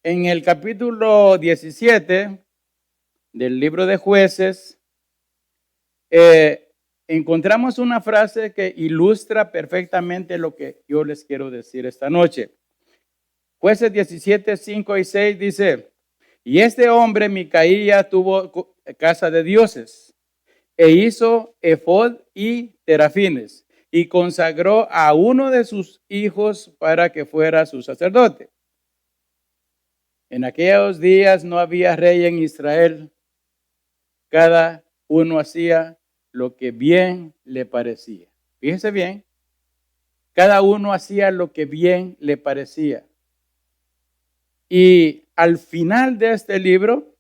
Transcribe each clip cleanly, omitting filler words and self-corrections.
en el capítulo 17 del libro de Jueces, encontramos una frase que ilustra perfectamente lo que yo les quiero decir esta noche. Jueces 17, 5 y 6 dice, y este hombre, Micaía, tuvo casa de dioses e hizo efod y terafines y consagró a uno de sus hijos para que fuera su sacerdote. En aquellos días no había rey en Israel. Cada uno hacía lo que bien le parecía. Fíjense bien, cada uno hacía lo que bien le parecía. Y al final de este libro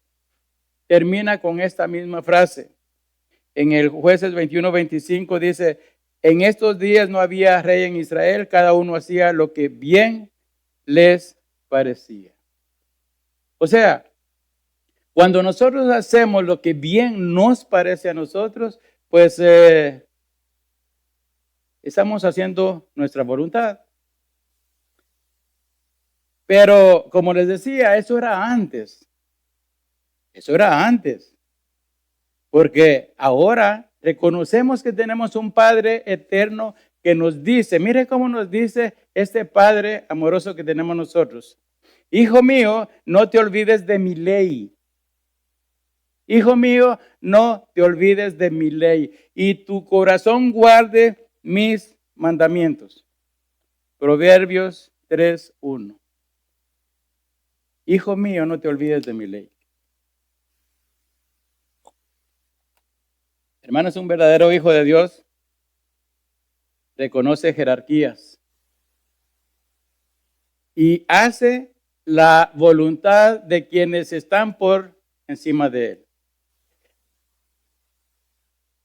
termina con esta misma frase. En el Jueces 21-25 dice, en estos días no había rey en Israel, cada uno hacía lo que bien les parecía. O sea, cuando nosotros hacemos lo que bien nos parece a nosotros, pues estamos haciendo nuestra voluntad. Pero como les decía, eso era antes. Eso era antes. Porque ahora reconocemos que tenemos un Padre eterno que nos dice, mire cómo nos dice este Padre amoroso que tenemos nosotros. Hijo mío, no te olvides de mi ley. Hijo mío, no te olvides de mi ley y tu corazón guarde mis mandamientos. Proverbios 3:1. Hijo mío, no te olvides de mi ley. Hermanos, un verdadero hijo de Dios reconoce jerarquías y hace la voluntad de quienes están por encima de él.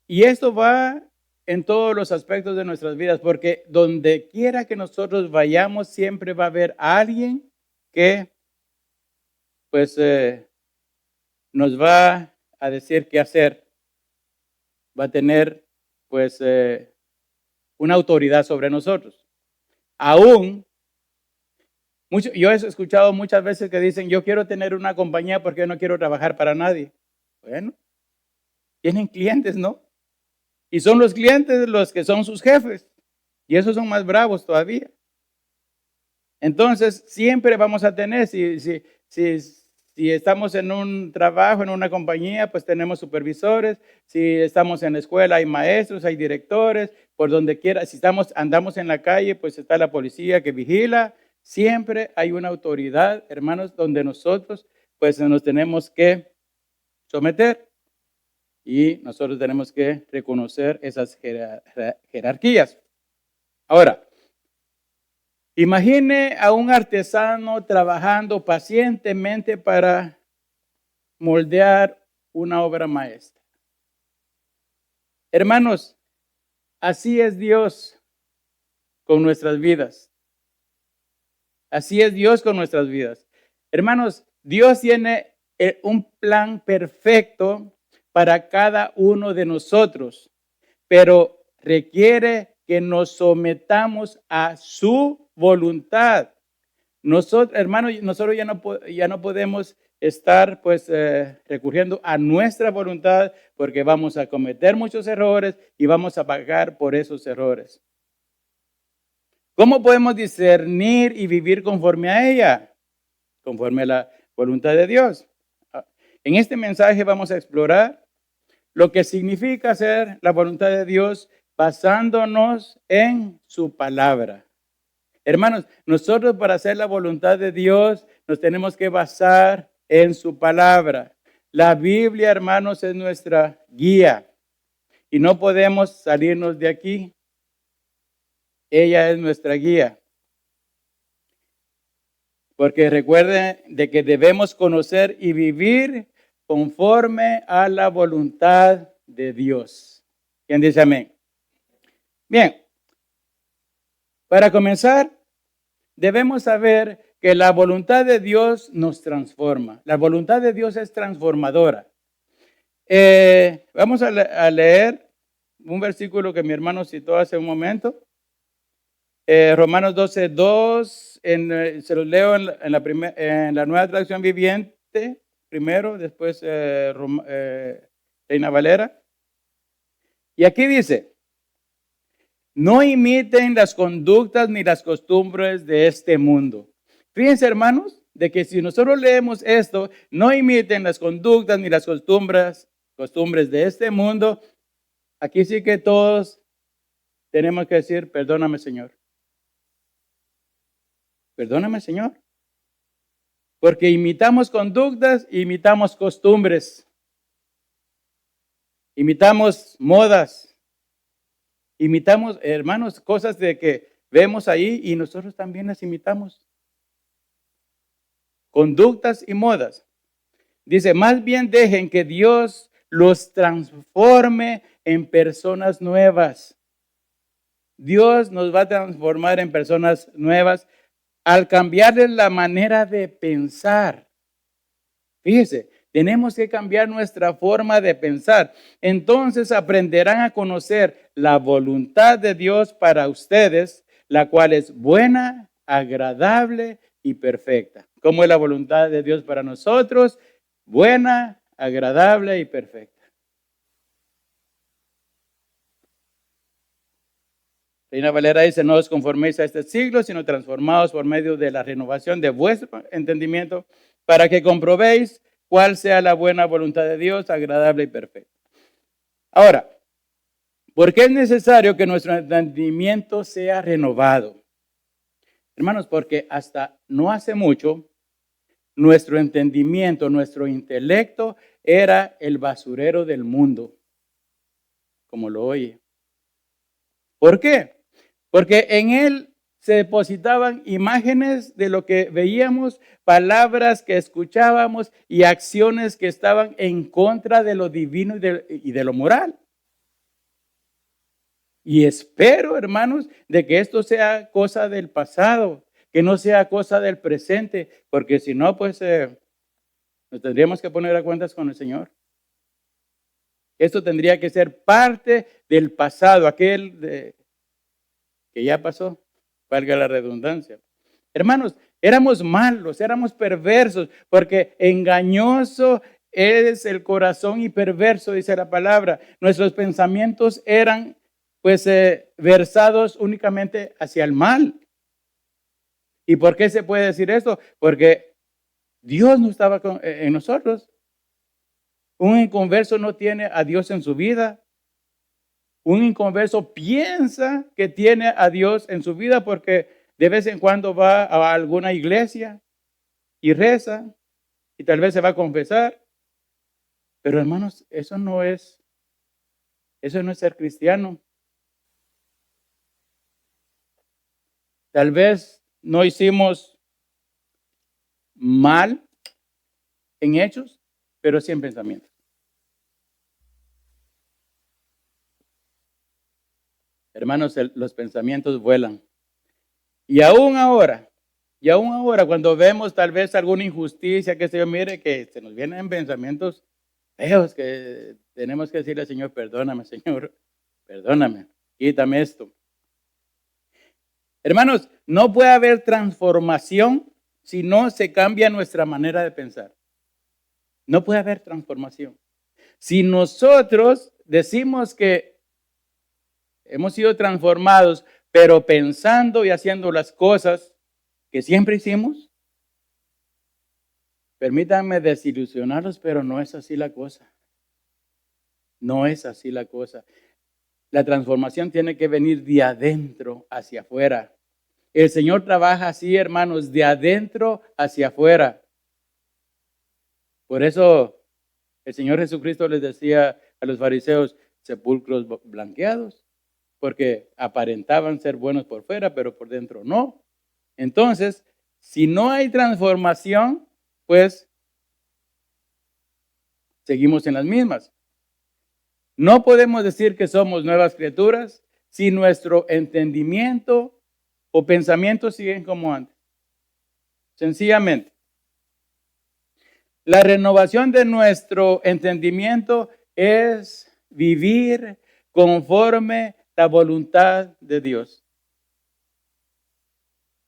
Y esto va en todos los aspectos de nuestras vidas, porque donde quiera que nosotros vayamos, siempre va a haber alguien que pues nos va a decir qué hacer, va a tener pues una autoridad sobre nosotros. Aún, yo he escuchado muchas veces que dicen, yo quiero tener una compañía porque yo no quiero trabajar para nadie. Bueno, tienen clientes, ¿no? Y son los clientes los que son sus jefes. Y esos son más bravos todavía. Entonces, siempre vamos a tener, si estamos en un trabajo, en una compañía, pues tenemos supervisores. Si estamos en la escuela, hay maestros, hay directores, por donde quiera. Si andamos en la calle, pues está la policía que vigila. Siempre hay una autoridad, hermanos, donde nosotros pues nos tenemos que someter. Y nosotros tenemos que reconocer esas jerarquías. Ahora, imagine a un artesano trabajando pacientemente para moldear una obra maestra. Hermanos, así es Dios con nuestras vidas. Así es Dios con nuestras vidas. Hermanos, Dios tiene un plan perfecto para cada uno de nosotros, pero requiere que nos sometamos a su voluntad. Nosotros, hermanos, nosotros ya no podemos estar pues recurriendo a nuestra voluntad porque vamos a cometer muchos errores y vamos a pagar por esos errores. ¿Cómo podemos discernir y vivir conforme a ella? Conforme a la voluntad de Dios. En este mensaje vamos a explorar lo que significa hacer la voluntad de Dios basándonos en su palabra. Hermanos, nosotros para hacer la voluntad de Dios nos tenemos que basar en su palabra. La Biblia, hermanos, es nuestra guía y no podemos salirnos de aquí. Ella es nuestra guía. Porque recuerden de que debemos conocer y vivir conforme a la voluntad de Dios. ¿Quién dice amén? Bien, para comenzar, debemos saber que la voluntad de Dios nos transforma. La voluntad de Dios es transformadora. Vamos a leer un versículo que mi hermano citó hace un momento. Romanos 12:2, se los leo en la Nueva Traducción Viviente, primero, después Reina Valera. Y aquí dice, no imiten las conductas ni las costumbres de este mundo. Fíjense, hermanos, de que si nosotros leemos esto, no imiten las conductas ni las costumbres de este mundo, aquí sí que todos tenemos que decir, perdóname, Señor. Perdóname, Señor. Porque imitamos conductas, imitamos costumbres, imitamos modas, imitamos, hermanos, cosas de que vemos ahí y nosotros también las imitamos. Conductas y modas. Dice, más bien dejen que Dios los transforme en personas nuevas. Dios nos va a transformar en personas nuevas al cambiarles la manera de pensar. Fíjese, tenemos que cambiar nuestra forma de pensar. Entonces aprenderán a conocer la voluntad de Dios para ustedes, la cual es buena, agradable y perfecta. ¿Cómo es la voluntad de Dios para nosotros? Buena, agradable y perfecta. Reina Valera dice, no os conforméis a este siglo, sino transformaos por medio de la renovación de vuestro entendimiento, para que comprobéis cuál sea la buena voluntad de Dios, agradable y perfecta. Ahora, ¿por qué es necesario que nuestro entendimiento sea renovado? Hermanos, porque hasta no hace mucho, nuestro entendimiento, nuestro intelecto era el basurero del mundo, como lo oye. ¿Por qué? Porque en él se depositaban imágenes de lo que veíamos, palabras que escuchábamos y acciones que estaban en contra de lo divino y de lo moral. Y espero, hermanos, de que esto sea cosa del pasado, que no sea cosa del presente, porque si no, pues nos tendríamos que poner a cuentas con el Señor. Esto tendría que ser parte del pasado, aquel que ya pasó, valga la redundancia. Hermanos, éramos malos, éramos perversos, porque engañoso es el corazón y perverso, dice la palabra. Nuestros pensamientos eran pues versados únicamente hacia el mal. ¿Y por qué se puede decir esto? Porque Dios no estaba en nosotros. Un inconverso no tiene a Dios en su vida. Un inconverso piensa que tiene a Dios en su vida porque de vez en cuando va a alguna iglesia y reza y tal vez se va a confesar. Pero hermanos, eso no es ser cristiano. Tal vez no hicimos mal en hechos, pero sí en pensamientos. Hermanos, los pensamientos vuelan. Y aún ahora, cuando vemos tal vez alguna injusticia, que se yo, mire que se nos vienen pensamientos feos que tenemos que decirle al Señor, perdóname, Señor, perdóname, quítame esto. Hermanos, no puede haber transformación si no se cambia nuestra manera de pensar. No puede haber transformación. Si nosotros decimos que hemos sido transformados, pero pensando y haciendo las cosas que siempre hicimos, permítanme desilusionarlos, pero no es así la cosa. No es así la cosa. La transformación tiene que venir de adentro hacia afuera. El Señor trabaja así, hermanos, de adentro hacia afuera. Por eso el Señor Jesucristo les decía a los fariseos, sepulcros blanqueados, porque aparentaban ser buenos por fuera, pero por dentro no. Entonces, si no hay transformación, pues seguimos en las mismas. No podemos decir que somos nuevas criaturas si nuestro entendimiento o pensamientos siguen como antes. Sencillamente. La renovación de nuestro entendimiento es vivir conforme la voluntad de Dios.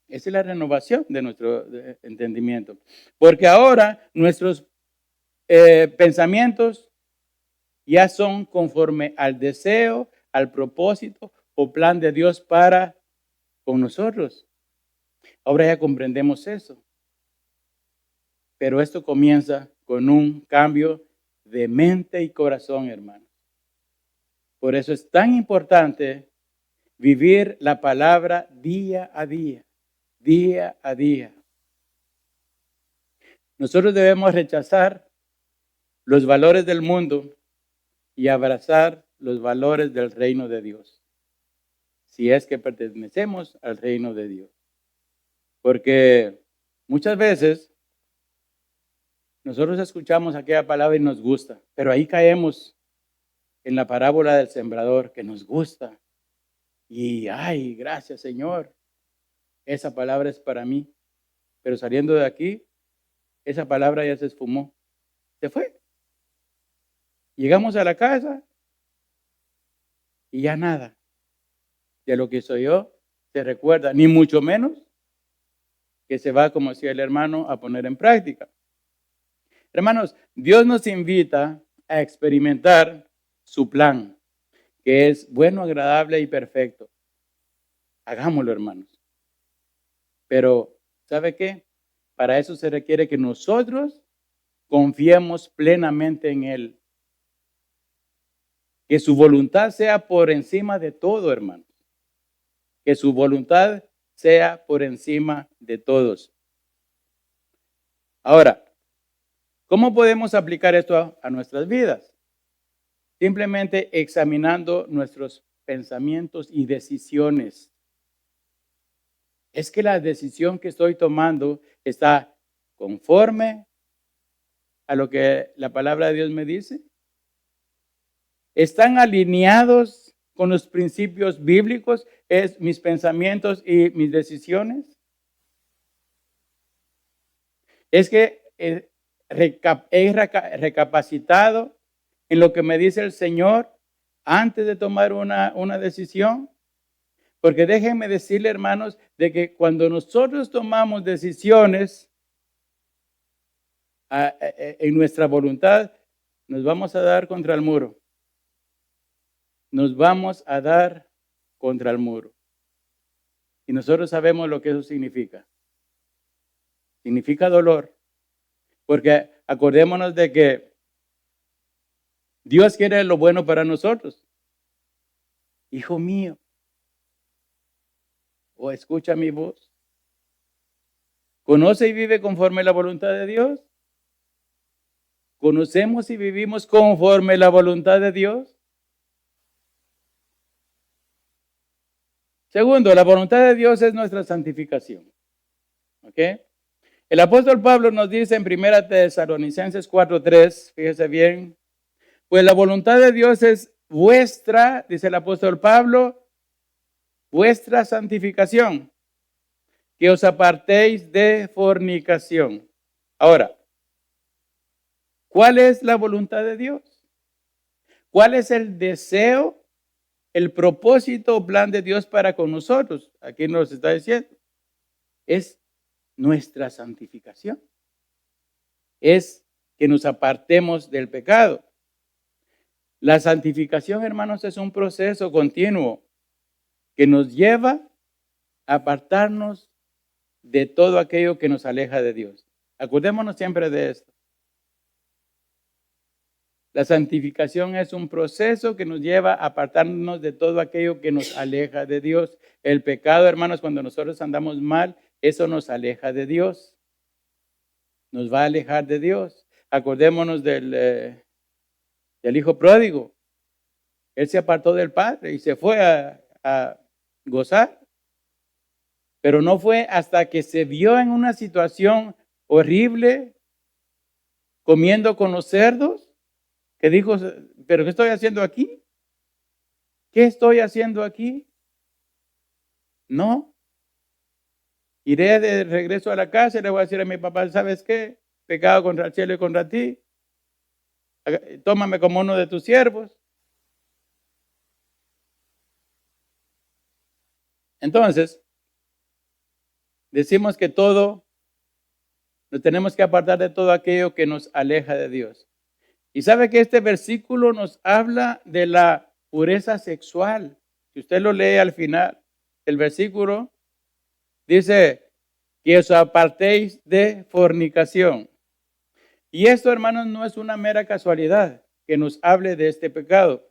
Esa es la renovación de nuestro entendimiento. Porque ahora nuestros pensamientos ya son conforme al deseo, al propósito o plan de Dios para con nosotros. Ahora ya comprendemos eso. Pero esto comienza con un cambio de mente y corazón, hermano. Por eso es tan importante vivir la palabra día a día, día a día. Nosotros debemos rechazar los valores del mundo y abrazar los valores del reino de Dios, si es que pertenecemos al reino de Dios. Porque muchas veces nosotros escuchamos aquella palabra y nos gusta, pero ahí caemos en la parábola del sembrador que nos gusta. Y, ay, gracias Señor, esa palabra es para mí. Pero saliendo de aquí, esa palabra ya se esfumó, se fue. Llegamos a la casa y ya nada de lo que soy yo se recuerda, ni mucho menos que se va, como decía el hermano, a poner en práctica. Hermanos, Dios nos invita a experimentar su plan, que es bueno, agradable y perfecto. Hagámoslo, hermanos. Pero, ¿sabe qué? Para eso se requiere que nosotros confiemos plenamente en Él. Que su voluntad sea por encima de todo, hermanos. Que su voluntad sea por encima de todos. Ahora, ¿cómo podemos aplicar esto a nuestras vidas? Simplemente examinando nuestros pensamientos y decisiones. ¿Es que la decisión que estoy tomando está conforme a lo que la palabra de Dios me dice? ¿Están alineados con los principios bíblicos? ¿Es mis pensamientos y mis decisiones? ¿Es que he recapacitado en lo que me dice el Señor antes de tomar una decisión? Porque déjenme decirle, hermanos, de que cuando nosotros tomamos decisiones en nuestra voluntad, nos vamos a dar contra el muro. Nos vamos a dar contra el muro. Y nosotros sabemos lo que eso significa. Significa dolor. Porque acordémonos de que Dios quiere lo bueno para nosotros. Hijo mío, o escucha mi voz. ¿Conoce y vive conforme a la voluntad de Dios? ¿Conocemos y vivimos conforme a la voluntad de Dios? Segundo, la voluntad de Dios es nuestra santificación. ¿Ok? El apóstol Pablo nos dice en 1 Tesalonicenses 4:3, fíjese bien, pues la voluntad de Dios es vuestra, dice el apóstol Pablo, vuestra santificación, que os apartéis de fornicación. Ahora, ¿cuál es la voluntad de Dios? ¿Cuál es el deseo, el propósito o plan de Dios para con nosotros? Aquí nos está diciendo. Es nuestra santificación. Es que nos apartemos del pecado. La santificación, hermanos, es un proceso continuo que nos lleva a apartarnos de todo aquello que nos aleja de Dios. Acordémonos siempre de esto. La santificación es un proceso que nos lleva a apartarnos de todo aquello que nos aleja de Dios. El pecado, hermanos, cuando nosotros andamos mal, eso nos aleja de Dios. Nos va a alejar de Dios. Acordémonos del hijo pródigo. Él se apartó del padre y se fue a gozar. Pero no fue hasta que se vio en una situación horrible, comiendo con los cerdos, que dijo, ¿pero qué estoy haciendo aquí? ¿Qué estoy haciendo aquí? No. Iré de regreso a la casa y le voy a decir a mi papá, ¿sabes qué? Pecado contra el cielo y contra ti. Tómame como uno de tus siervos. Entonces, decimos que nos tenemos que apartar de todo aquello que nos aleja de Dios. Y sabe que este versículo nos habla de la pureza sexual. Si usted lo lee al final, el versículo dice que os apartéis de fornicación. Y esto, hermanos, no es una mera casualidad que nos hable de este pecado.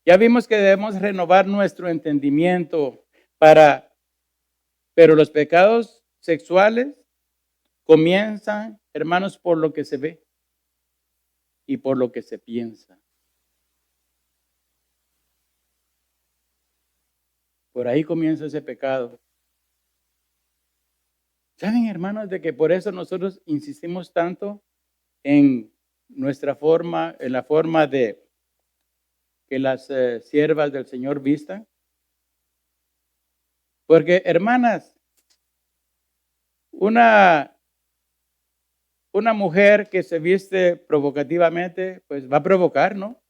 Ya vimos que debemos renovar nuestro entendimiento pero los pecados sexuales comienzan, hermanos, por lo que se ve y por lo que se piensa. Por ahí comienza ese pecado. ¿Saben, hermanos, de que por eso nosotros insistimos tanto en nuestra forma, en la forma de que las siervas del Señor vistan? Porque, hermanas, una mujer que se viste provocativamente, pues va a provocar, ¿no?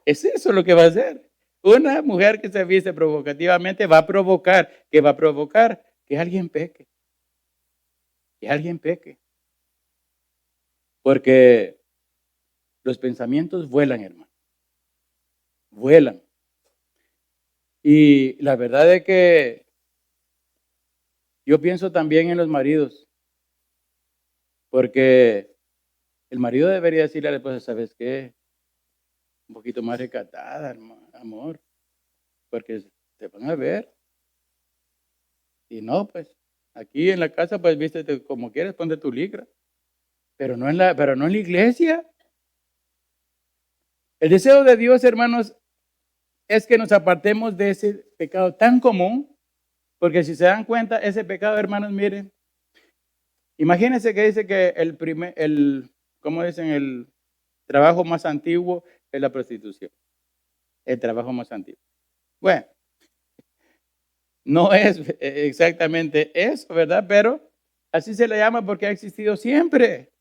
Es eso lo que va a hacer. Una mujer que se viste provocativamente va a provocar. ¿Qué va a provocar? Que alguien peque. Que alguien peque. Porque los pensamientos vuelan, hermano. Vuelan. Y la verdad es que yo pienso también en los maridos. Porque el marido debería decirle a la esposa, ¿sabes qué? Un poquito más recatada, amor. Porque te van a ver. Y no, pues, aquí en la casa, pues, vístete como quieres, ponte tu licra. Pero no en la iglesia. El deseo de Dios, hermanos, es que nos apartemos de ese pecado tan común, porque si se dan cuenta, ese pecado, hermanos, miren, imagínense que dice que ¿cómo dicen? El trabajo más antiguo es la prostitución. El trabajo más antiguo. Bueno, no es exactamente eso, ¿verdad? Pero así se le llama porque ha existido siempre.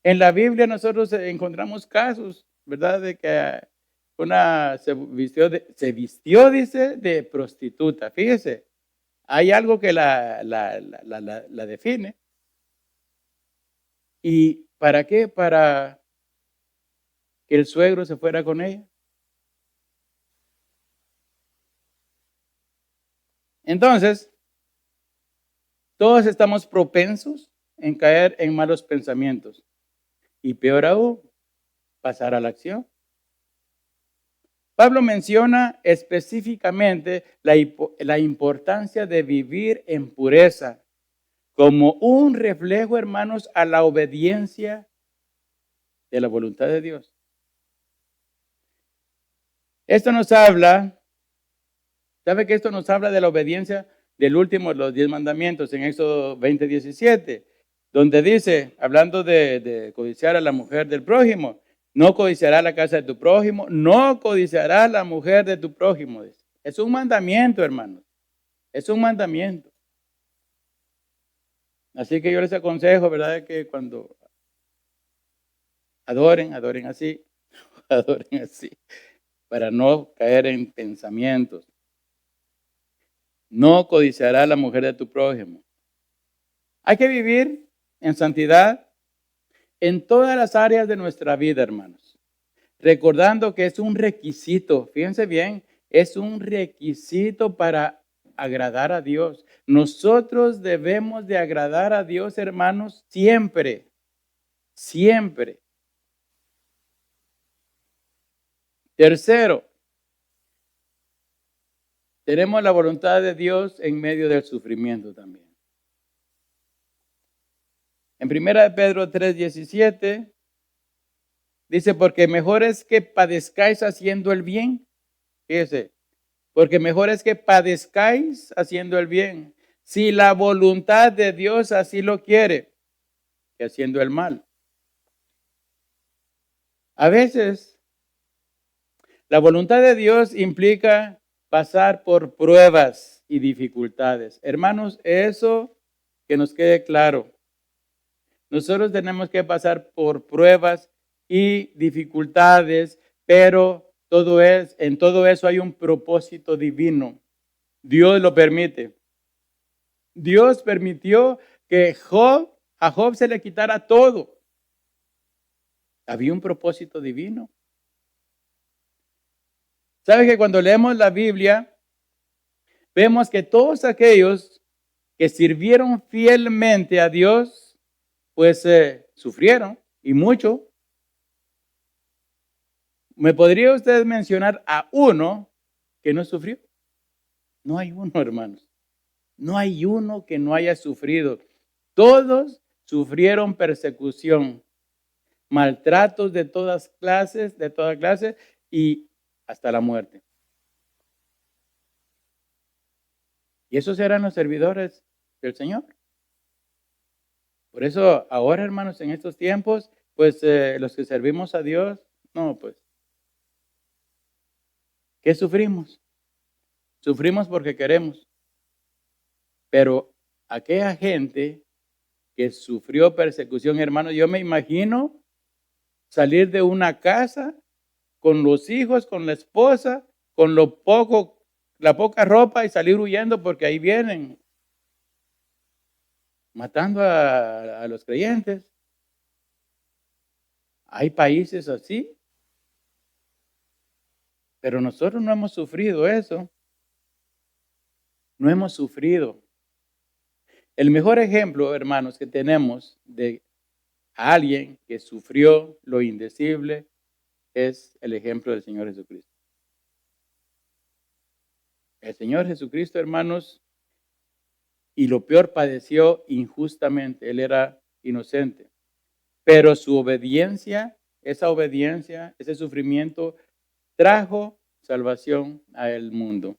En la Biblia nosotros encontramos casos, ¿verdad? De que una se vistió, dice, de prostituta. Fíjese, hay algo que la define. ¿Y para qué? Para que el suegro se fuera con ella. Entonces, todos estamos propensos en caer en malos pensamientos. Y peor aún, pasar a la acción. Pablo menciona específicamente la importancia de vivir en pureza como un reflejo, hermanos, a la obediencia de la voluntad de Dios. Esto nos habla, ¿sabe que esto nos habla de la obediencia del último de los 10 mandamientos en Éxodo 20:17? Donde dice, hablando de codiciar a la mujer del prójimo, no codiciará la casa de tu prójimo, no codiciará la mujer de tu prójimo. Es un mandamiento, hermanos. Es un mandamiento. Así que yo les aconsejo, ¿verdad? Que cuando adoren así, adoren así, para no caer en pensamientos. No codiciará la mujer de tu prójimo. Hay que vivir en santidad en todas las áreas de nuestra vida, hermanos. Recordando que es un requisito, fíjense bien, es un requisito para agradar a Dios. Nosotros debemos de agradar a Dios, hermanos, siempre, siempre. Tercero, tenemos la voluntad de Dios en medio del sufrimiento también. En 1 Pedro 3:17 dice, porque mejor es que padezcáis haciendo el bien. Fíjese, porque mejor es que padezcáis haciendo el bien, si la voluntad de Dios así lo quiere, que haciendo el mal. A veces, la voluntad de Dios implica pasar por pruebas y dificultades. Hermanos, eso que nos quede claro. Nosotros tenemos que pasar por pruebas y dificultades, pero en todo eso hay un propósito divino. Dios lo permite. Dios permitió que a Job se le quitara todo. Había un propósito divino. ¿Sabe que cuando leemos la Biblia, vemos que todos aquellos que sirvieron fielmente a Dios, pues sufrieron y mucho? ¿Me podría usted mencionar a uno que no sufrió? No hay uno, hermanos. No hay uno que no haya sufrido. Todos sufrieron persecución, maltratos de todas clases, y hasta la muerte. Y esos eran los servidores del Señor. Por eso ahora, hermanos, en estos tiempos, pues los que servimos a Dios, no, pues, ¿qué sufrimos? Sufrimos porque queremos. Pero aquella gente que sufrió persecución, hermano, yo me imagino salir de una casa con los hijos, con la esposa, con la poca ropa y salir huyendo porque ahí vienen matando a los creyentes. Hay países así, pero nosotros no hemos sufrido eso. No hemos sufrido. El mejor ejemplo, hermanos, que tenemos de alguien que sufrió lo indecible es el ejemplo del Señor Jesucristo. El Señor Jesucristo, hermanos, y lo peor, padeció injustamente. Él era inocente. Pero su obediencia, ese sufrimiento, trajo salvación al mundo.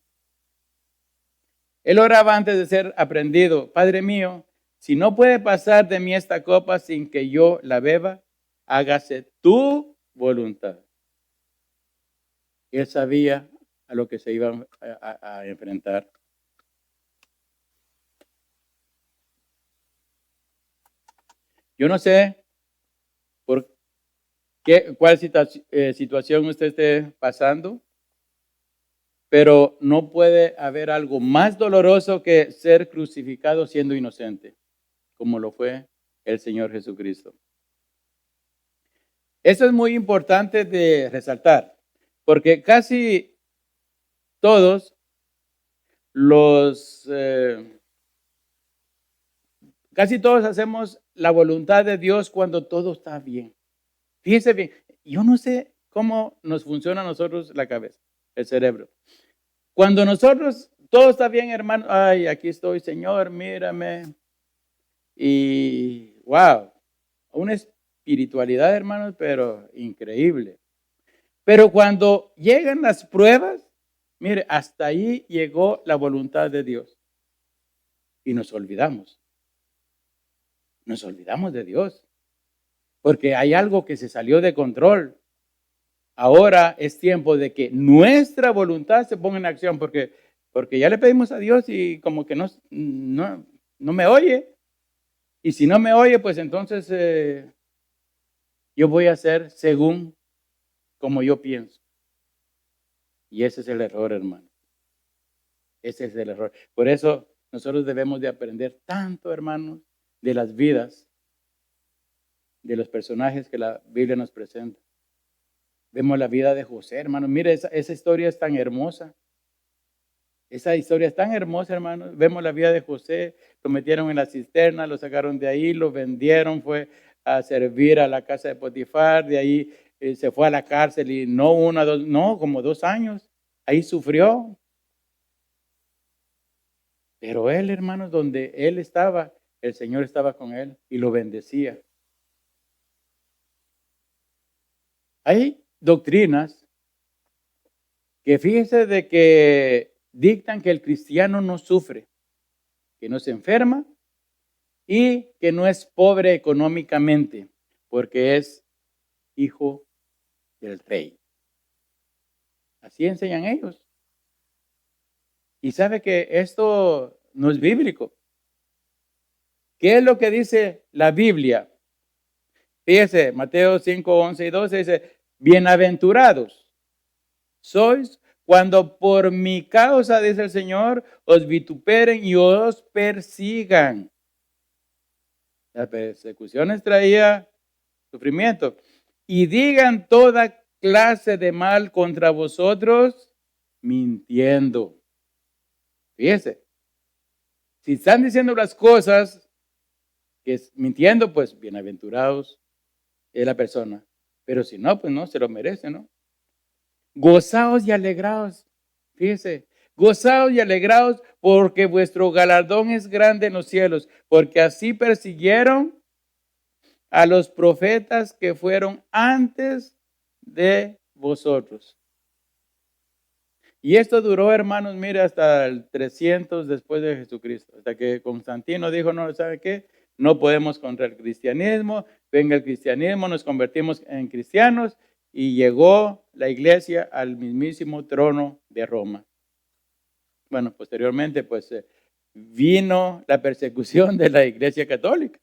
Él oraba antes de ser aprendido: Padre mío, si no puede pasar de mí esta copa sin que yo la beba, hágase tu voluntad. Él sabía a lo que se iba a enfrentar. Yo no sé cuál situación usted esté pasando, pero no puede haber algo más doloroso que ser crucificado siendo inocente, como lo fue el Señor Jesucristo. Eso es muy importante de resaltar, porque casi todos hacemos la voluntad de Dios cuando todo está bien. Fíjese bien, yo no sé cómo nos funciona a nosotros la cabeza, el cerebro. Cuando todo está bien, hermano, ay, aquí estoy, Señor, mírame. Y wow, una espiritualidad, hermanos, pero increíble. Pero cuando llegan las pruebas, mire, hasta ahí llegó la voluntad de Dios. Y nos olvidamos. Nos olvidamos de Dios. Porque hay algo que se salió de control. Ahora es tiempo de que nuestra voluntad se ponga en acción, porque ya le pedimos a Dios y como que no me oye. Y si no me oye, pues entonces yo voy a hacer según como yo pienso. Y ese es el error, hermano. Ese es el error. Por eso nosotros debemos de aprender tanto, hermanos, de las vidas de los personajes que la Biblia nos presenta. Vemos la vida de José, hermano. Mire, esa historia es tan hermosa. Esa historia es tan hermosa, hermano. Vemos la vida de José. Lo metieron en la cisterna, lo sacaron de ahí, lo vendieron, fue a servir a la casa de Potifar. De ahí se fue a la cárcel y como 2 años. Ahí sufrió. Pero él, hermanos, donde él estaba, el Señor estaba con él y lo bendecía. Hay doctrinas que fíjese de que dictan que el cristiano no sufre, que no se enferma y que no es pobre económicamente, porque es hijo del rey. Así enseñan ellos. Y sabe que esto no es bíblico. ¿Qué es lo que dice la Biblia? Fíjese, Mateo 5, 11 y 12 dice: bienaventurados sois cuando por mi causa, dice el Señor, os vituperen y os persigan. Las persecuciones traía sufrimiento. Y digan toda clase de mal contra vosotros, mintiendo. Fíjese, si están diciendo las cosas que es mintiendo, pues bienaventurados es la persona. Pero si no, pues no, se lo merece, ¿no? Gozaos y alegraos. Fíjese, gozaos y alegraos porque vuestro galardón es grande en los cielos, porque así persiguieron a los profetas que fueron antes de vosotros. Y esto duró, hermanos, mire, hasta el 300 después de Jesucristo, hasta que Constantino dijo, no, ¿sabe qué? No podemos contra el cristianismo, venga el cristianismo, nos convertimos en cristianos y llegó la iglesia al mismísimo trono de Roma. Bueno, posteriormente, pues vino la persecución de la iglesia católica,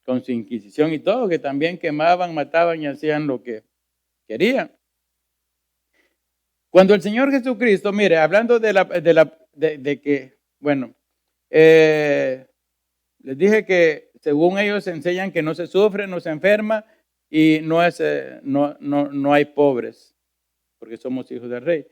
con su inquisición y todo, que también quemaban, mataban y hacían lo que querían. Cuando el Señor Jesucristo, mire, hablando de que, bueno, les dije que según ellos enseñan que no se sufre, no se enferma y no hay pobres, porque somos hijos del rey.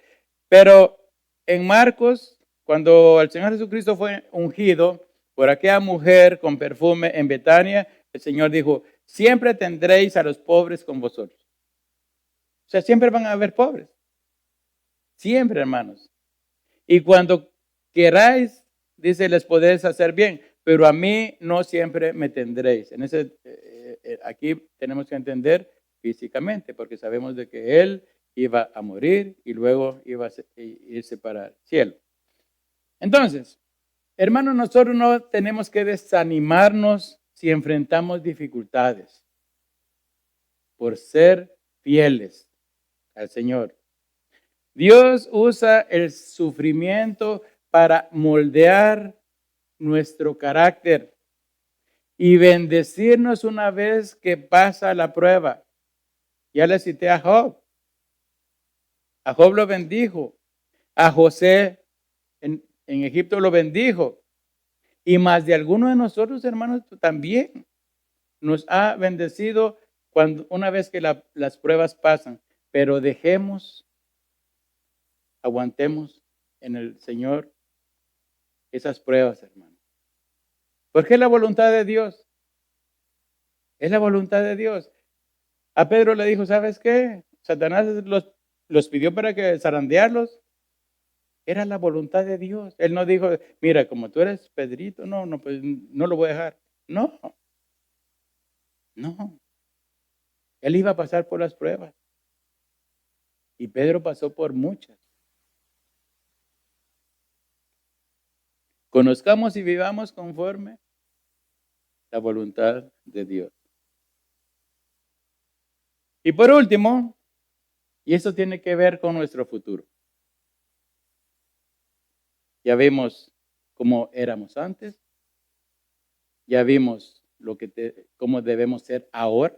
Pero en Marcos, cuando el Señor Jesucristo fue ungido por aquella mujer con perfume en Betania, el Señor dijo, siempre tendréis a los pobres con vosotros. O sea, siempre van a haber pobres. Siempre, hermanos. Y cuando queráis, dice, les podéis hacer bien, pero a mí no siempre me tendréis. Aquí tenemos que entender físicamente, porque sabemos de que Él iba a morir y luego iba a irse para el cielo. Entonces, hermanos, nosotros no tenemos que desanimarnos si enfrentamos dificultades por ser fieles al Señor. Dios usa el sufrimiento para moldear nuestro carácter y bendecirnos una vez que pasa la prueba. Ya le cité a Job. A Job lo bendijo. A José en Egipto lo bendijo. Y más de algunos de nosotros, hermanos, también nos ha bendecido una vez que las pruebas pasan. Pero aguantemos en el Señor esas pruebas, hermano. Porque es la voluntad de Dios. Es la voluntad de Dios. A Pedro le dijo, ¿sabes qué? Satanás los pidió para que zarandearlos. Era la voluntad de Dios. Él no dijo, mira, como tú eres Pedrito, no, pues no lo voy a dejar. No. Él iba a pasar por las pruebas. Y Pedro pasó por muchas. Conozcamos y vivamos conforme la voluntad de Dios. Y por último, y eso tiene que ver con nuestro futuro. Ya vimos cómo éramos antes. Ya vimos cómo debemos ser ahora.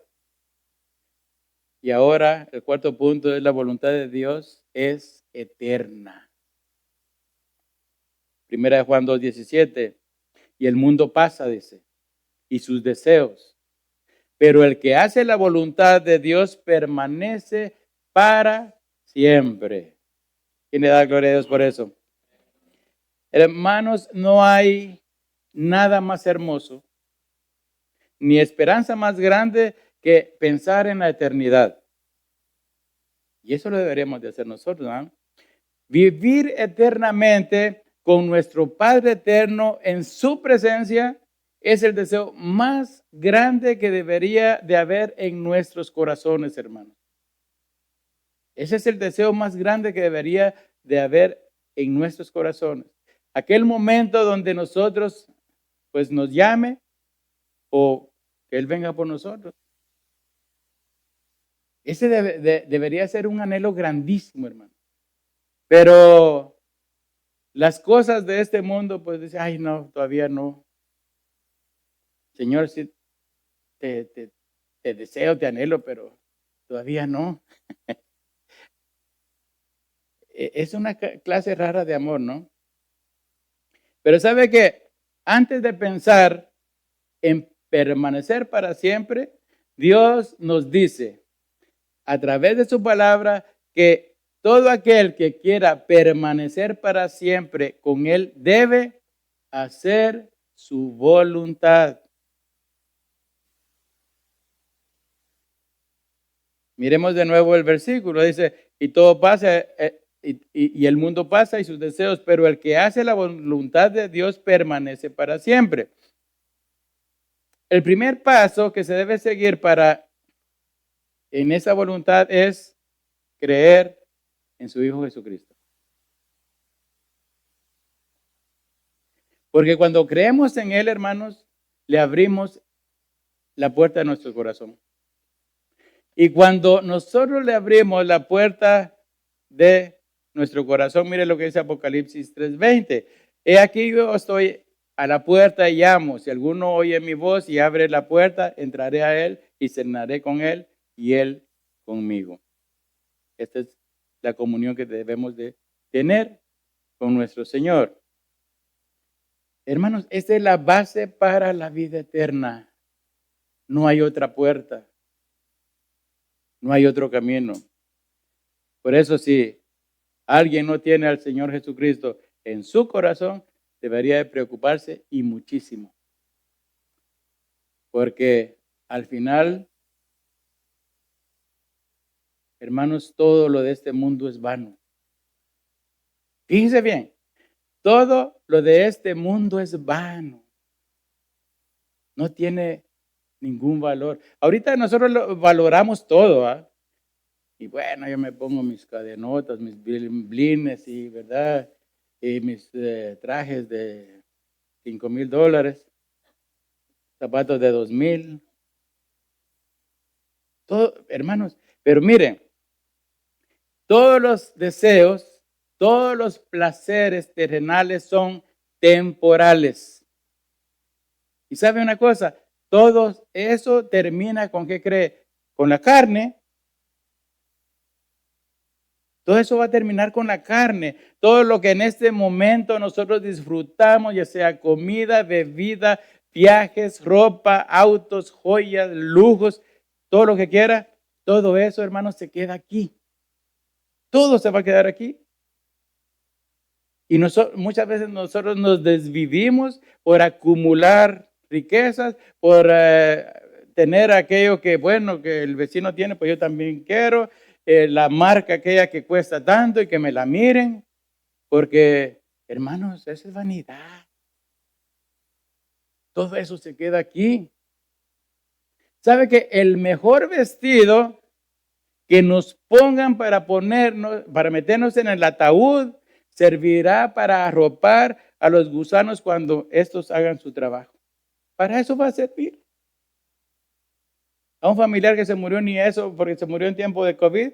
Y ahora el cuarto punto es la voluntad de Dios es eterna. Primera de Juan 2:17. Y el mundo pasa, dice, y sus deseos. Pero el que hace la voluntad de Dios permanece para siempre. ¿Quién le da gloria a Dios por eso? Hermanos, no hay nada más hermoso, ni esperanza más grande que pensar en la eternidad. Y eso lo deberíamos de hacer nosotros, ¿no? Vivir eternamente con nuestro Padre eterno en su presencia es el deseo más grande que debería de haber en nuestros corazones, hermanos. Ese es el deseo más grande que debería de haber en nuestros corazones. Aquel momento donde nosotros, pues, nos llame o que Él venga por nosotros. Ese debería ser un anhelo grandísimo, hermano. Pero las cosas de este mundo, pues dice, ay, no, todavía no. Señor, sí, te deseo, te anhelo, pero todavía no. es una clase rara de amor, ¿no? Pero sabe que antes de pensar en permanecer para siempre, Dios nos dice a través de su palabra que todo aquel que quiera permanecer para siempre con Él debe hacer su voluntad. Miremos de nuevo el versículo, dice, y todo pasa, y el mundo pasa y sus deseos, pero el que hace la voluntad de Dios permanece para siempre. El primer paso que se debe seguir para en esa voluntad es creer en su Hijo Jesucristo. Porque cuando creemos en Él, hermanos, le abrimos la puerta de nuestro corazón. Y cuando nosotros le abrimos la puerta de nuestro corazón, mire lo que dice Apocalipsis 3:20. He aquí yo estoy a la puerta y llamo. Si alguno oye mi voz y abre la puerta, entraré a él y cenaré con él y él conmigo. Esta es la comunión que debemos de tener con nuestro Señor. Hermanos, esta es la base para la vida eterna. No hay otra puerta. No hay otro camino. Por eso, si alguien no tiene al Señor Jesucristo en su corazón, debería de preocuparse y muchísimo. Porque al final, hermanos, todo lo de este mundo es vano. Fíjense bien, todo lo de este mundo es vano. No tiene ningún valor. Ahorita nosotros lo valoramos todo, ¿ah? Y bueno, yo me pongo mis cadenotas, mis blines y, ¿verdad? Y mis trajes de $5,000, zapatos de 2,000. Todo, hermanos, pero miren, todos los deseos, todos los placeres terrenales son temporales. Y sabe una cosa, todo eso termina con ¿qué cree? Con la carne. Todo eso va a terminar con la carne. Todo lo que en este momento nosotros disfrutamos, ya sea comida, bebida, viajes, ropa, autos, joyas, lujos, todo lo que quiera, todo eso, hermanos, se queda aquí. Todo se va a quedar aquí. Y muchas veces nosotros nos desvivimos por acumular riquezas, por tener aquello que, bueno, que el vecino tiene, pues yo también quiero. La marca aquella que cuesta tanto y que me la miren, porque, hermanos, esa es vanidad. Todo eso se queda aquí. ¿Sabe que el mejor vestido que nos pongan para ponernos, para meternos en el ataúd, servirá para arropar a los gusanos cuando estos hagan su trabajo? Para eso va a servir. A un familiar que se murió, ni eso, porque se murió en tiempo de COVID,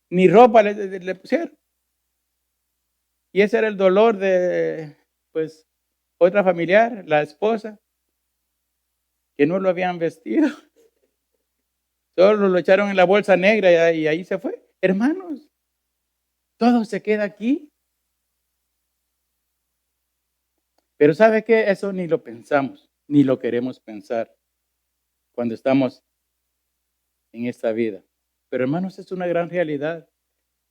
ni ropa le pusieron. Y ese era el dolor de, pues, otra familiar, la esposa, que no lo habían vestido. Solo lo echaron en la bolsa negra y ahí se fue. Hermanos, todo se queda aquí. Pero ¿sabe qué? Eso ni lo pensamos, ni lo queremos pensar cuando estamos en esta vida. Pero hermanos, es una gran realidad.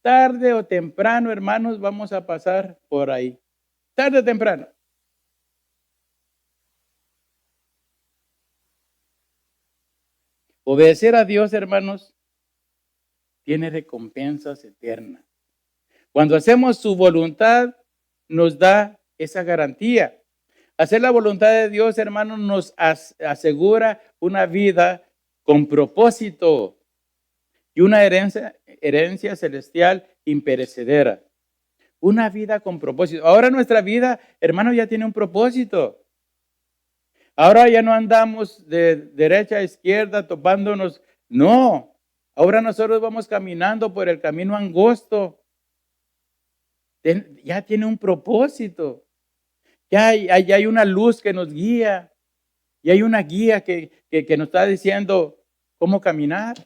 Tarde o temprano, hermanos, vamos a pasar por ahí. Tarde o temprano. Obedecer a Dios, hermanos, tiene recompensas eternas. Cuando hacemos su voluntad, nos da esa garantía. Hacer la voluntad de Dios, hermanos, nos asegura una vida con propósito y una herencia celestial imperecedera. Una vida con propósito. Ahora nuestra vida, hermanos, ya tiene un propósito. Ahora ya no andamos de derecha a izquierda topándonos. No, ahora nosotros vamos caminando por el camino angosto. Ya tiene un propósito. Ya hay una luz que nos guía. Y hay una guía que nos está diciendo cómo caminar.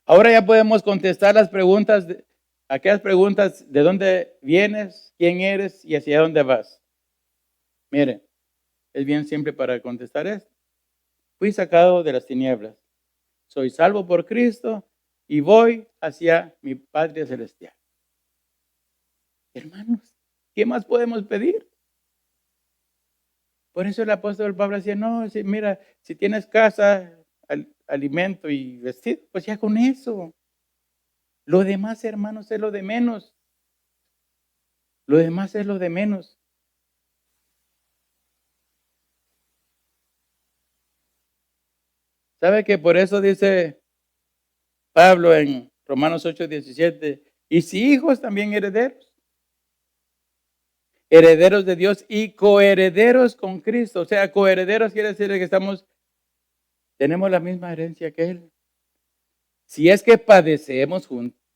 Ahora ya podemos contestar las preguntas, aquellas preguntas de dónde vienes, quién eres y hacia dónde vas. Mire, es bien simple para contestar esto. Fui sacado de las tinieblas. Soy salvo por Cristo y voy hacia mi patria celestial. Hermanos, ¿qué más podemos pedir? Por eso el apóstol Pablo decía, no, mira, si tienes casa, alimento y vestido, pues ya con eso. Lo demás, hermanos, es lo de menos. Lo demás es lo de menos. ¿Sabe que por eso dice Pablo en Romanos 8:17, y si hijos también herederos? Herederos de Dios y coherederos con Cristo. O sea, coherederos quiere decir que tenemos la misma herencia que Él. Si es que padecemos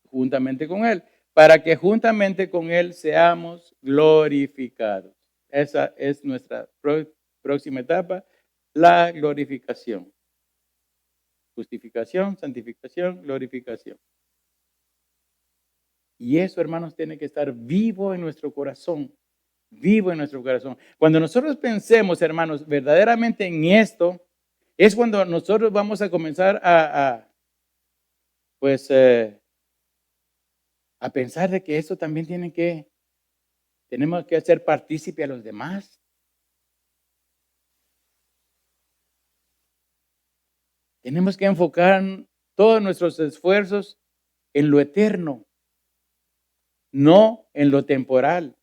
juntamente con Él, para que juntamente con Él seamos glorificados. Esa es nuestra próxima etapa, la glorificación. Justificación, santificación, glorificación. Y eso, hermanos, tiene que estar vivo en nuestro corazón. Vivo en nuestro corazón. Cuando nosotros pensemos, hermanos, verdaderamente en esto, es cuando nosotros vamos a comenzar a pensar de que esto también tenemos que hacer partícipe a los demás. Tenemos que enfocar todos nuestros esfuerzos en lo eterno, no en lo temporal.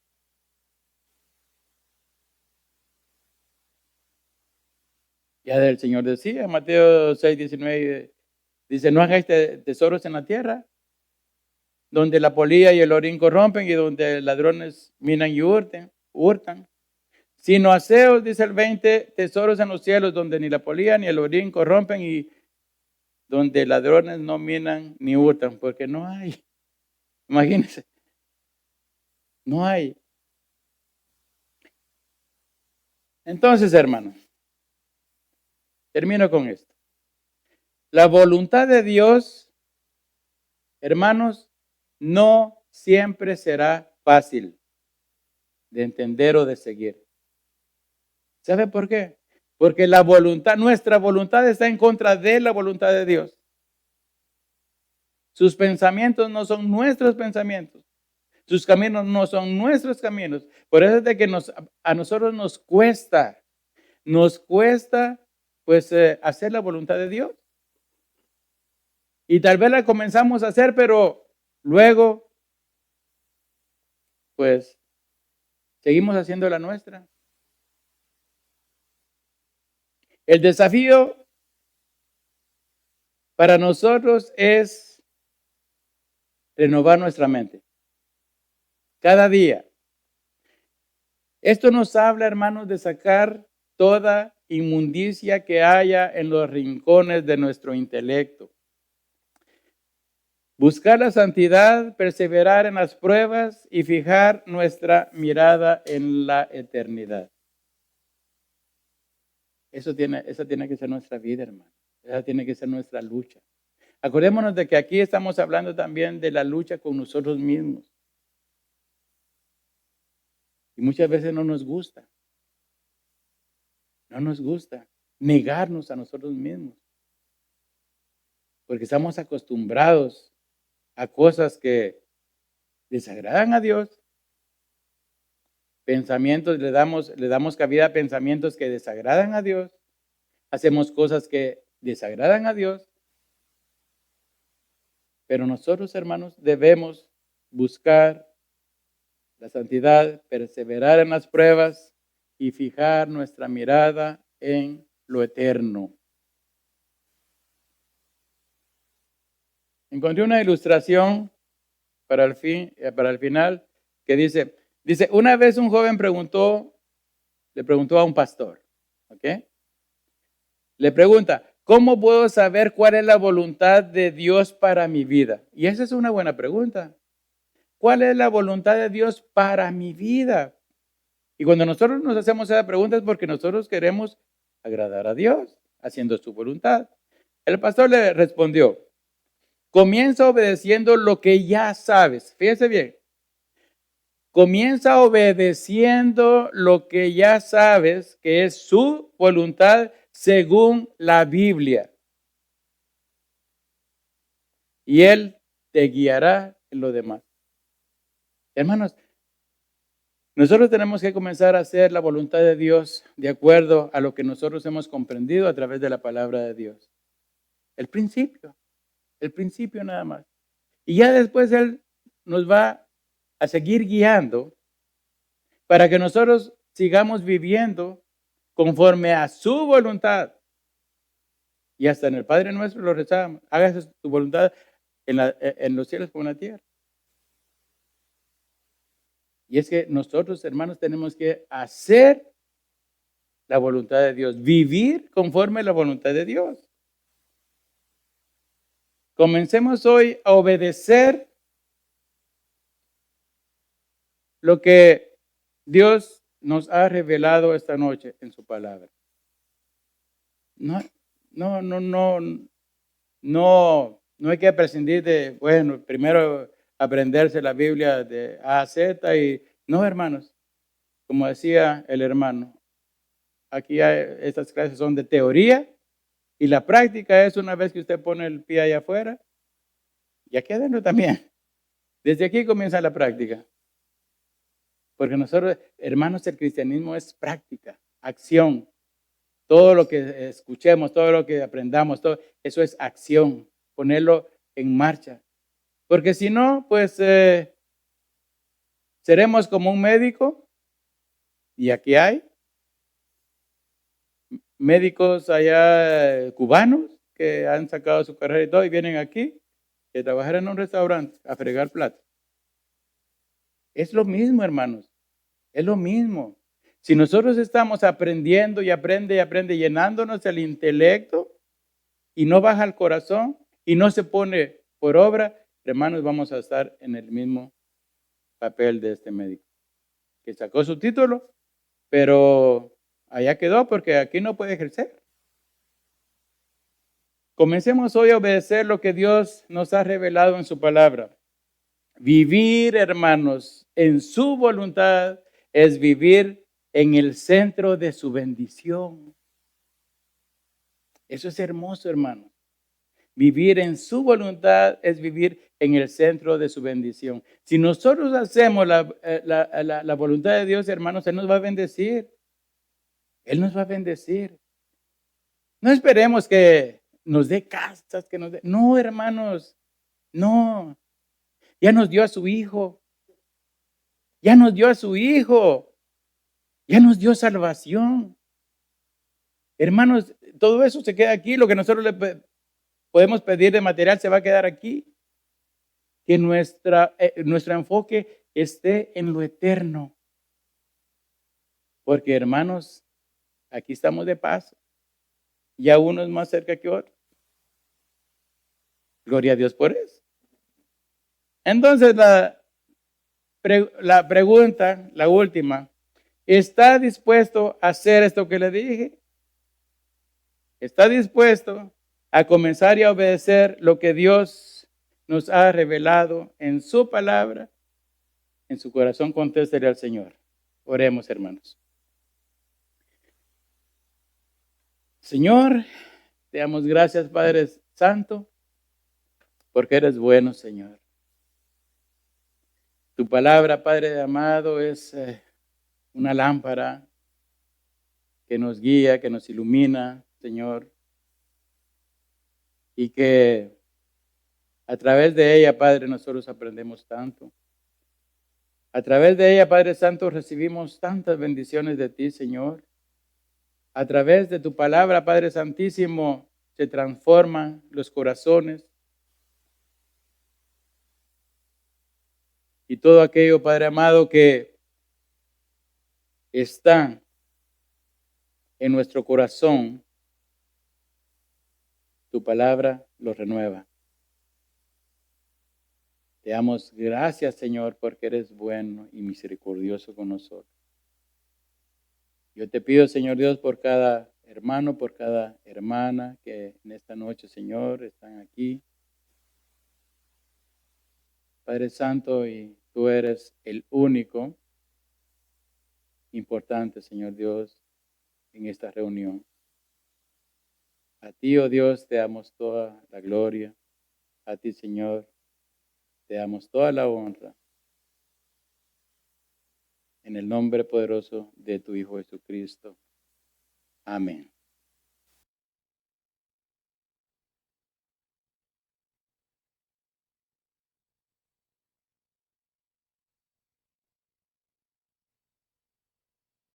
Ya el Señor decía, Mateo 6:19, dice, no hagáis tesoros en la tierra, donde la polilla y el orín corrompen y donde ladrones minan y hurtan. Sino haceos, dice el 20, tesoros en los cielos, donde ni la polilla ni el orín corrompen y donde ladrones no minan ni hurtan, porque no hay. Imagínense, no hay. Entonces, hermanos, termino con esto. La voluntad de Dios, hermanos, no siempre será fácil de entender o de seguir. ¿Sabe por qué? Porque nuestra voluntad está en contra de la voluntad de Dios. Sus pensamientos no son nuestros pensamientos. Sus caminos no son nuestros caminos. Por eso es de que a nosotros nos cuesta hacer la voluntad de Dios. Y tal vez la comenzamos a hacer, pero luego, pues, seguimos haciendo la nuestra. El desafío para nosotros es renovar nuestra mente. Cada día. Esto nos habla, hermanos, de sacar toda inmundicia que haya en los rincones de nuestro intelecto. Buscar la santidad, perseverar en las pruebas y fijar nuestra mirada en la eternidad. Esa tiene que ser nuestra vida, hermano. Esa tiene que ser nuestra lucha. Acordémonos de que aquí estamos hablando también de la lucha con nosotros mismos. Y muchas veces no nos gusta. No nos gusta negarnos a nosotros mismos. Porque estamos acostumbrados a cosas que desagradan a Dios. Pensamientos, le damos cabida a pensamientos que desagradan a Dios. Hacemos cosas que desagradan a Dios. Pero nosotros, hermanos, debemos buscar la santidad, perseverar en las pruebas y fijar nuestra mirada en lo eterno. Encontré una ilustración para el final que dice, una vez un joven le preguntó a un pastor, ¿ok? Le pregunta, ¿cómo puedo saber cuál es la voluntad de Dios para mi vida? Y esa es una buena pregunta. ¿Cuál es la voluntad de Dios para mi vida? Y cuando nosotros nos hacemos esa pregunta es porque nosotros queremos agradar a Dios, haciendo su voluntad. El pastor le respondió, Comienza obedeciendo lo que ya sabes. Fíjese bien. Comienza obedeciendo lo que ya sabes, que es su voluntad según la Biblia. Y Él te guiará en lo demás. Hermanos, nosotros tenemos que comenzar a hacer la voluntad de Dios de acuerdo a lo que nosotros hemos comprendido a través de la palabra de Dios. El principio nada más. Y ya después Él nos va a seguir guiando para que nosotros sigamos viviendo conforme a su voluntad. Y hasta en el Padre Nuestro lo rezamos. Hágase tu voluntad en los cielos como en la tierra. Y es que nosotros, hermanos, tenemos que hacer la voluntad de Dios, vivir conforme a la voluntad de Dios. Comencemos hoy a obedecer lo que Dios nos ha revelado esta noche en su palabra. No, no, no, no, no hay que prescindir de, bueno, primero aprenderse la Biblia de A a Z y no, hermanos, como decía el hermano, aquí estas clases son de teoría y la práctica es una vez que usted pone el pie allá afuera y aquí adentro también. Desde aquí comienza la práctica. Porque nosotros, hermanos, el cristianismo es práctica, acción. Todo lo que escuchemos, todo lo que aprendamos, todo eso es acción, ponerlo en marcha. Porque si no, pues seremos como un médico, y aquí hay médicos allá cubanos que han sacado su carrera y todo, y vienen aquí a trabajar en un restaurante, a fregar platos. Es lo mismo, hermanos, es lo mismo. Si nosotros estamos aprendiendo y aprende, llenándonos el intelecto y no baja el corazón y no se pone por obra, hermanos, vamos a estar en el mismo papel de este médico, que sacó su título, pero allá quedó porque aquí no puede ejercer. Comencemos hoy a obedecer lo que Dios nos ha revelado en su palabra. Vivir, hermanos, en su voluntad es vivir en el centro de su bendición. Eso es hermoso, hermano. Vivir en su voluntad es vivir en el centro de su bendición. Si nosotros hacemos la voluntad de Dios, hermanos, Él nos va a bendecir. Él nos va a bendecir. No esperemos que nos dé casas, que nos dé. No, hermanos, no. Ya nos dio a su Hijo. Ya nos dio a su Hijo. Ya nos dio salvación. Hermanos, todo eso se queda aquí. Lo que nosotros le podemos pedir de material se va a quedar aquí. Que nuestro enfoque esté en lo eterno. Porque, hermanos, aquí estamos de paso. Y a uno es más cerca que otro. Gloria a Dios por eso. Entonces, la pregunta, la última, ¿está dispuesto a hacer esto que le dije? ¿Está dispuesto a comenzar y a obedecer lo que Dios nos ha revelado en su palabra? En su corazón contéstele al Señor. Oremos, hermanos. Señor, te damos gracias, Padre Santo, porque eres bueno, Señor. Tu palabra, Padre amado, es una lámpara que nos guía, que nos ilumina, Señor, y que a través de ella, Padre, nosotros aprendemos tanto. A través de ella, Padre Santo, recibimos tantas bendiciones de ti, Señor. A través de tu palabra, Padre Santísimo, se transforman los corazones. Y todo aquello, Padre amado, que está en nuestro corazón, tu palabra lo renueva. Te damos gracias, Señor, porque eres bueno y misericordioso con nosotros. Yo te pido, Señor Dios, por cada hermano, por cada hermana que en esta noche, Señor, están aquí. Padre Santo, y tú eres el único importante, Señor Dios, en esta reunión. A ti, oh Dios, te damos toda la gloria. A ti, Señor, te damos toda la honra. En el nombre poderoso de tu Hijo Jesucristo. Amén.